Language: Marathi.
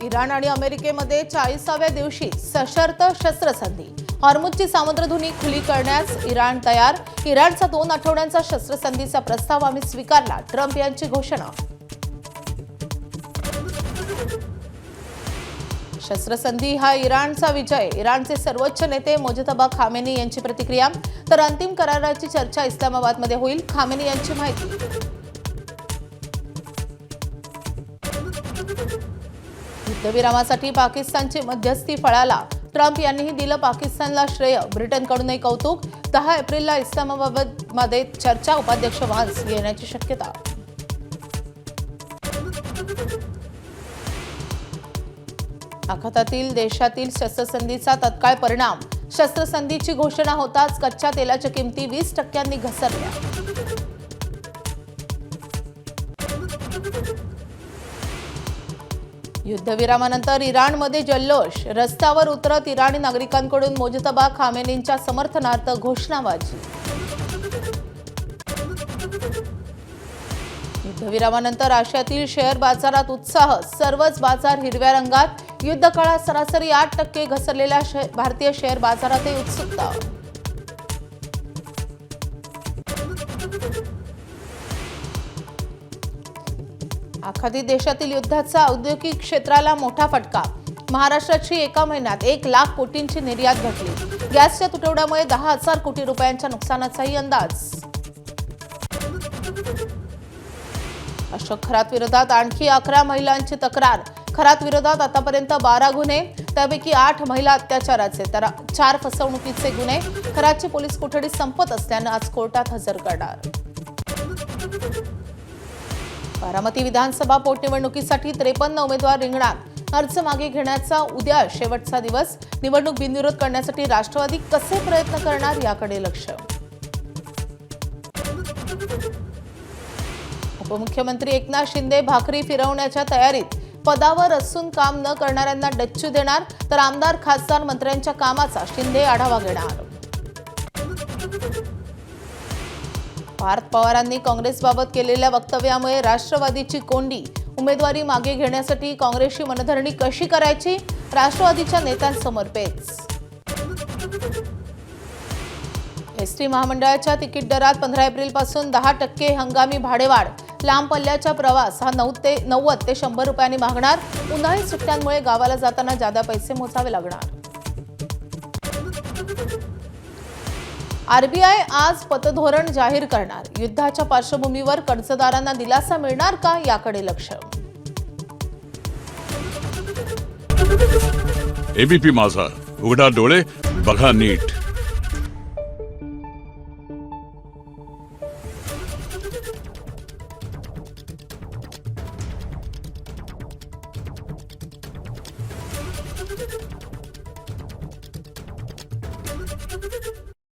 इराण आणि अमेरिकेमध्ये 40व्या दिवशी सशर्त शस्त्रसंधी. हॉर्मुझची सामुद्रधुनी खुली करण्यास इराण तयार. इराणचा 2 आठवड्यांचा शस्त्रसंधीचा प्रस्ताव आम्ही स्वीकारला, ट्रम्प यांची घोषणा. शस्त्रसंधी हा इराणचा विजय. इराणचे सर्वोच्च नेते मोजतबा खामेनी यांची प्रतिक्रिया. तर अंतिम कराराची चर्चा इस्लामाबादमध्ये होईल, खामेनी यांची माहिती. युद्धविरामासाठी पाकिस्तानची मध्यस्थी फळाला. ट्रम्प यांनीही दिलं पाकिस्तानला श्रेय. ब्रिटनकडूनही कौतुक. 10 एप्रिलला इस्लामाबादमध्ये चर्चा. उपाध्यक्ष व्हान्स येण्याची शक्यता. आखातातील देशातील शस्त्रसंधीचा तत्काळ परिणाम. शस्त्रसंधीची घोषणा होताच कच्च्या तेलाच्या किमती 20% घसरल्या. युद्धविरामानंतर इराणमध्ये जल्लोष. रस्त्यावर उतरत इराणी नागरिकांकडून मोजतबा खामेनींच्या समर्थनार्थ घोषणाबाजी. युद्धविरामानंतर आशियातील शेअर बाजारात उत्साह. सर्वच बाजार हिरव्या रंगात. युद्ध काळात सरासरी 8% घसरलेल्या भारतीय शेअर बाजारातही उत्सुकता. आखाती देशातील युद्धाचा औद्योगिक क्षेत्राला मोठा फटका. महाराष्ट्राची एका महिन्यात 1 लाख कोटींची निर्यात घटली. गॅसच्या तुटवड्यामुळे 10,000 कोटी रुपयांच्या नुकसानाचाही अंदाज. अशोक खरात विरोधात आणखी 11 महिलांची तक्रार. खरात विरोधात आतापर्यंत 12 गुन्हे, त्यापैकी 8 महिला अत्याचाराचे तर 4 फसवणुकीचे गुन्हे. खरातची पोलीस कोठडी संपत असल्यानं आज कोर्टात हजर करणार. बारामती विधानसभा पोटनिवडणुकीसाठी 53 उमेदवार रिंगणात. अर्ज मागे घेण्याचा उद्या शेवटचा दिवस. निवडणूक बिनविरोध करण्यासाठी राष्ट्रवादी कसे प्रयत्न करणार याकडे लक्ष. उपमुख्यमंत्री एकनाथ शिंदे भाकरी फिरवण्याच्या तयारीत. पदावर असून काम न करणाऱ्यांना डच्चू देणार, तर आमदार खासदार मंत्र्यांच्या कामाचा शिंदे आढावा घेणार. पार्थ पवारांनी काँग्रेसबाबत केलेल्या वक्तव्यामुळे राष्ट्रवादीची कोंडी. उमेदवारी मागे घेण्यासाठी काँग्रेसची मनधरणी कशी करायची, राष्ट्रवादीच्या नेत्यांसमोर पेच. एसटी महामंडळाच्या तिकीट दरात 15 एप्रिलपासून 10% हंगामी भाडेवाढ. लांब पल्ल्याचा प्रवास हा 90 ते 100 रुपयांनी मागणार. उन्हाळी सुट्ट्यांमुळे गावाला जाताना जादा पैसे मोजावे लागणार. आरबीआय आज पतधोरण जाहीर करणार. युद्धाच्या पार्श्वभूमीवर कर्जदारांना दिलासा मिळणार का याकडे लक्ष. एबीपी माझा, उघडा डोळे बघा नीट.